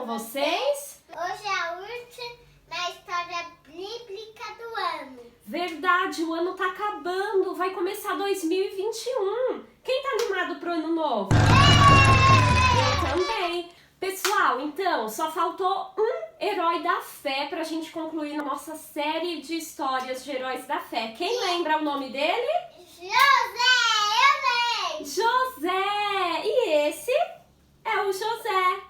com vocês? Hoje é a última história bíblica do ano. Verdade, o ano tá acabando, vai começar 2021. Quem tá animado pro ano novo? Eu também. Pessoal, então, só faltou um herói da fé pra gente concluir nossa série de histórias de heróis da fé. Quem lembra o nome dele? José, eu lembro! José! E esse é o José.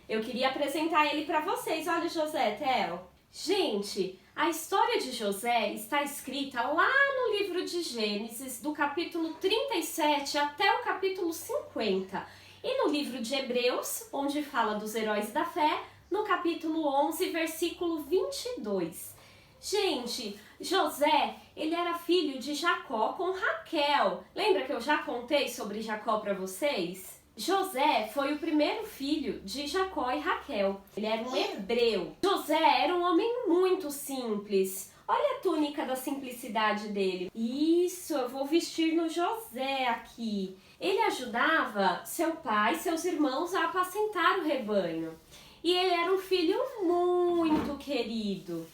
Eu queria apresentar ele para vocês. Olha o José, Theo. Gente, a história de José está escrita lá no livro de Gênesis, do capítulo 37 até o capítulo 50. E no livro de Hebreus, onde fala dos heróis da fé, no capítulo 11, versículo 22. Gente, José, ele era filho de Jacó com Raquel. Lembra que eu já contei sobre Jacó para vocês? José foi o primeiro filho de Jacó e Raquel. Ele era um hebreu. José era um homem muito simples. Olha a túnica da simplicidade dele. Isso, eu vou vestir no José aqui. Ele ajudava seu pai e seus irmãos a apacentar o rebanho. E ele era um filho muito querido.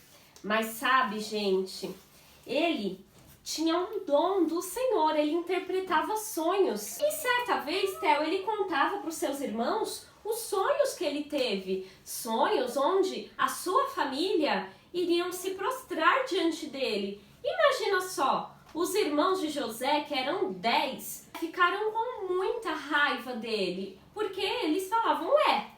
Mas sabe, gente, ele tinha um dom do Senhor, ele interpretava sonhos. E certa vez, Theo, ele contava para os seus irmãos os sonhos que ele teve. Sonhos onde a sua família iriam se prostrar diante dele. Imagina só, os irmãos de José, que eram 10, ficaram com muita raiva dele. Porque eles falavam,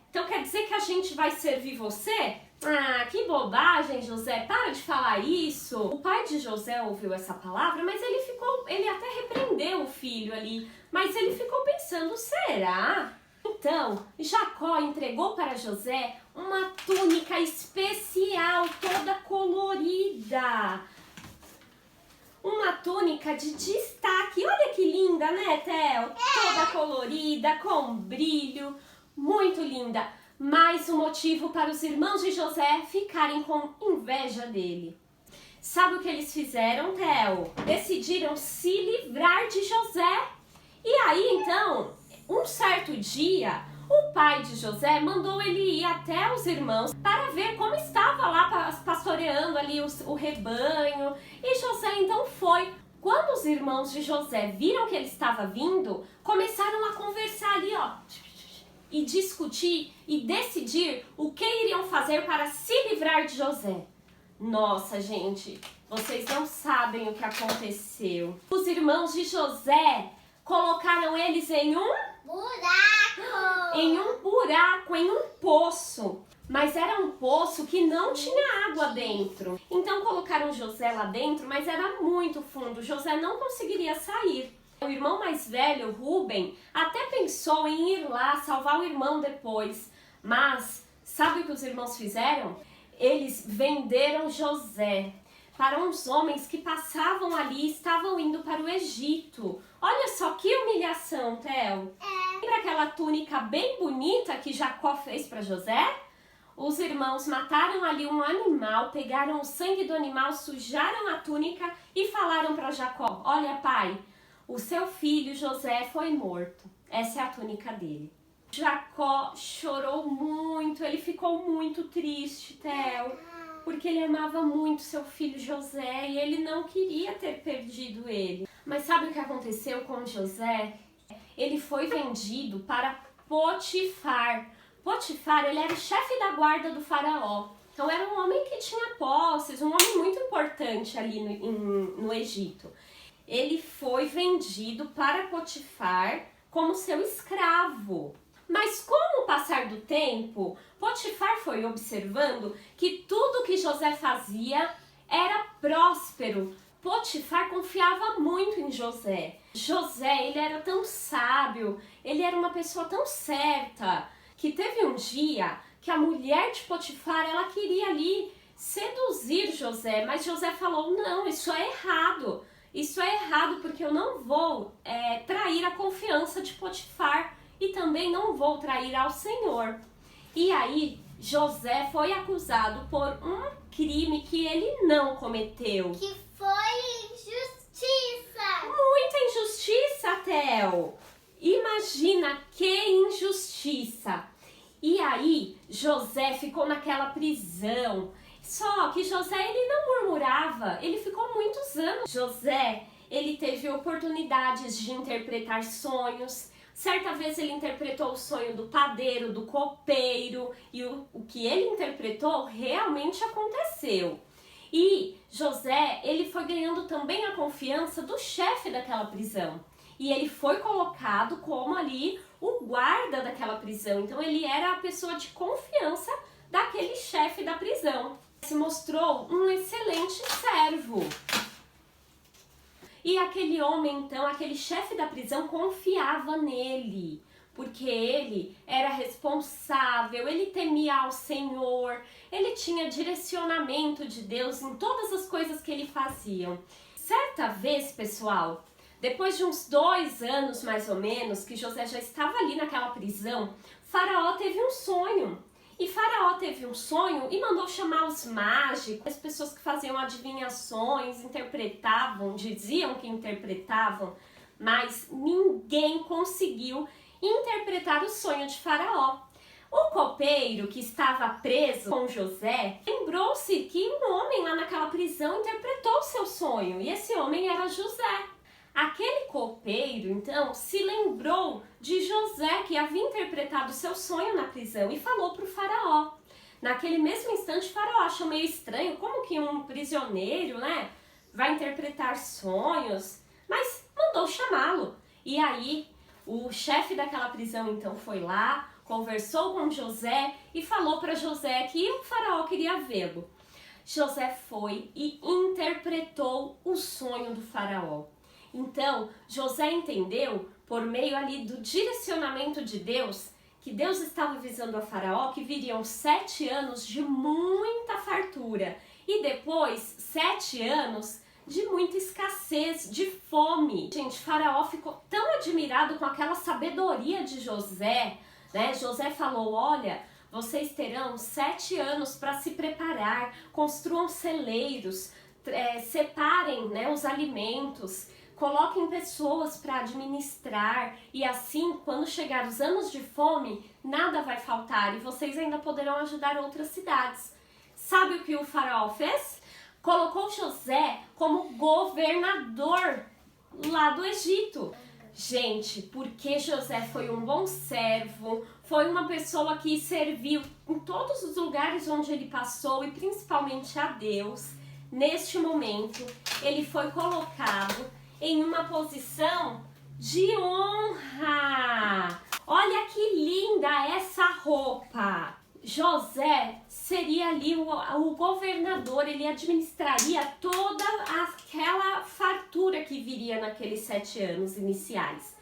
então quer dizer que a gente vai servir você? Ah, que bobagem, José, para de falar isso. O pai de José ouviu essa palavra, mas ele até repreendeu o filho ali, mas ele ficou pensando, será? Então, Jacó entregou para José uma túnica especial, toda colorida. Uma túnica de destaque, olha que linda, né, Theo? Toda colorida, com brilho, muito linda. Mais um motivo para os irmãos de José ficarem com inveja dele. Sabe o que eles fizeram, Theo? Decidiram se livrar de José. E aí, então, um certo dia, o pai de José mandou ele ir até os irmãos para ver como estava lá pastoreando ali o rebanho. E José então foi. Quando os irmãos de José viram que ele estava vindo, começaram a conversar ali, e discutir e decidir o que iriam fazer para se livrar de José. Nossa, gente, vocês não sabem o que aconteceu. Os irmãos de José colocaram eles em um buraco! Em um poço. Mas era um poço que não tinha água dentro. Então colocaram José lá dentro, mas era muito fundo. José não conseguiria sair. O irmão mais velho, Rubem, até pensou em ir lá salvar o irmão depois. Mas sabe o que os irmãos fizeram? Eles venderam José para uns homens que passavam ali e estavam indo para o Egito. Olha só que humilhação, Theo. Lembra aquela túnica bem bonita que Jacó fez para José? Os irmãos mataram ali um animal, pegaram o sangue do animal, sujaram a túnica e falaram para Jacó, olha, pai, o seu filho José foi morto. Essa é a túnica dele. Jacó chorou muito, ele ficou muito triste, Theo, porque ele amava muito seu filho José e ele não queria ter perdido ele. Mas sabe o que aconteceu com José? Ele foi vendido para Potifar. Potifar, ele era o chefe da guarda do faraó. Então era um homem que tinha posses, um homem muito importante ali no Egito. Ele foi vendido para Potifar como seu escravo. Mas com o passar do tempo, Potifar foi observando que tudo que José fazia era próspero. Potifar confiava muito em José. José, ele era tão sábio, ele era uma pessoa tão certa, que teve um dia que a mulher de Potifar, ela queria ali seduzir José, mas José falou, não, isso é errado. Isso é errado porque eu não vou trair a confiança de Potifar e também não vou trair ao Senhor. E aí, José foi acusado por um crime que ele não cometeu. Que foi injustiça! Muita injustiça, Theo! Imagina que injustiça! E aí José ficou naquela prisão. Só que José, ele não murmurava, ele ficou muitos anos. José, ele teve oportunidades de interpretar sonhos. Certa vez ele interpretou o sonho do padeiro, do copeiro, e o que ele interpretou realmente aconteceu. E José, ele foi ganhando também a confiança do chefe daquela prisão. E ele foi colocado como ali o guarda daquela prisão. Então ele era a pessoa de confiança daquele chefe da prisão. Se mostrou um excelente servo. E aquele homem, então, aquele chefe da prisão confiava nele, porque ele era responsável, ele temia ao Senhor, ele tinha direcionamento de Deus em todas as coisas que ele fazia. Certa vez, pessoal, depois de uns 2 anos mais ou menos, que José já estava ali naquela prisão, Faraó teve um sonho. E Faraó teve um sonho e mandou chamar os mágicos, as pessoas que faziam adivinhações, interpretavam, diziam que interpretavam, mas ninguém conseguiu interpretar o sonho de Faraó. O copeiro, que estava preso com José, lembrou-se que um homem lá naquela prisão interpretou o seu sonho, e esse homem era José. Aquele copeiro, então, se lembrou de José, que havia interpretado seu sonho na prisão, e falou para o faraó. Naquele mesmo instante, o faraó achou meio estranho, como que um prisioneiro, né, vai interpretar sonhos, mas mandou chamá-lo. E aí, o chefe daquela prisão, então, foi lá, conversou com José e falou para José que o faraó queria vê-lo. José foi e interpretou o sonho do faraó. Então, José entendeu, por meio ali do direcionamento de Deus, que Deus estava avisando a Faraó que viriam 7 anos de muita fartura e depois 7 anos de muita escassez, de fome. Gente, Faraó ficou tão admirado com aquela sabedoria de José, né? José falou, olha, vocês terão 7 anos para se preparar, construam celeiros, separem, né, os alimentos, coloquem pessoas para administrar e assim, quando chegar os anos de fome, nada vai faltar e vocês ainda poderão ajudar outras cidades. Sabe o que o faraó fez? Colocou José como governador lá do Egito. Gente, porque José foi um bom servo, foi uma pessoa que serviu em todos os lugares onde ele passou e principalmente a Deus. Neste momento, ele foi colocado em uma posição de honra. Olha que linda essa roupa. José seria ali o governador, ele administraria toda aquela fartura que viria naqueles 7 anos iniciais.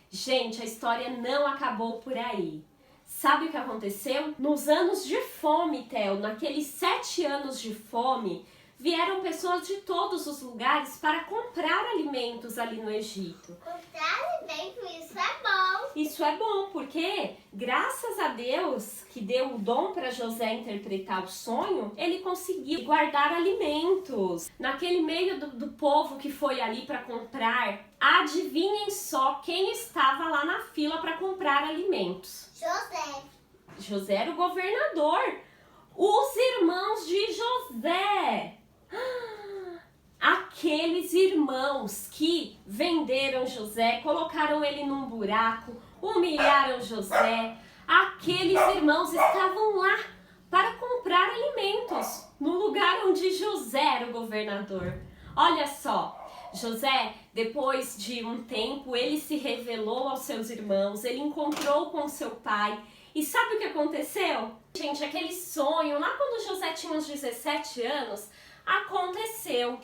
Gente, a história não acabou por aí. Sabe o que aconteceu? Nos anos de fome, Theo, naqueles 7 anos de fome, vieram pessoas de todos os lugares para comprar alimentos ali no Egito. Comprar alimento, isso é bom. Isso é bom, porque graças a Deus que deu o dom para José interpretar o sonho, ele conseguiu guardar alimentos. Naquele meio do povo que foi ali para comprar, adivinhem só quem estava lá na fila para comprar alimentos. José. José era o governador. Os irmãos de José. Aqueles irmãos que venderam José, colocaram ele num buraco, humilharam José, aqueles irmãos estavam lá para comprar alimentos no lugar onde José era o governador. Olha só, José, depois de um tempo, ele se revelou aos seus irmãos, ele encontrou com seu pai. E sabe o que aconteceu? Gente, aquele sonho, lá quando José tinha uns 17 anos, aconteceu.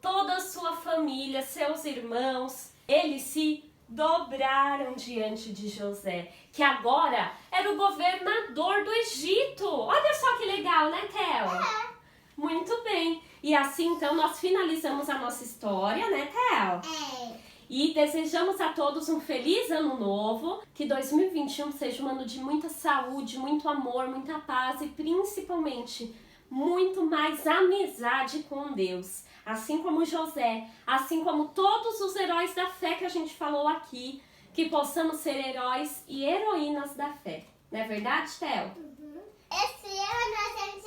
Toda a sua família, seus irmãos, eles se dobraram diante de José, que agora era o governador do Egito. Olha só que legal, né, Theo? Muito bem. E assim, então, nós finalizamos a nossa história, né, Theo? E desejamos a todos um feliz ano novo, que 2021 seja um ano de muita saúde, muito amor, muita paz e principalmente muito mais amizade com Deus. Assim como José, assim como todos os heróis da fé que a gente falou aqui, que possamos ser heróis e heroínas da fé. Não é verdade, Theo? Esse ano a gente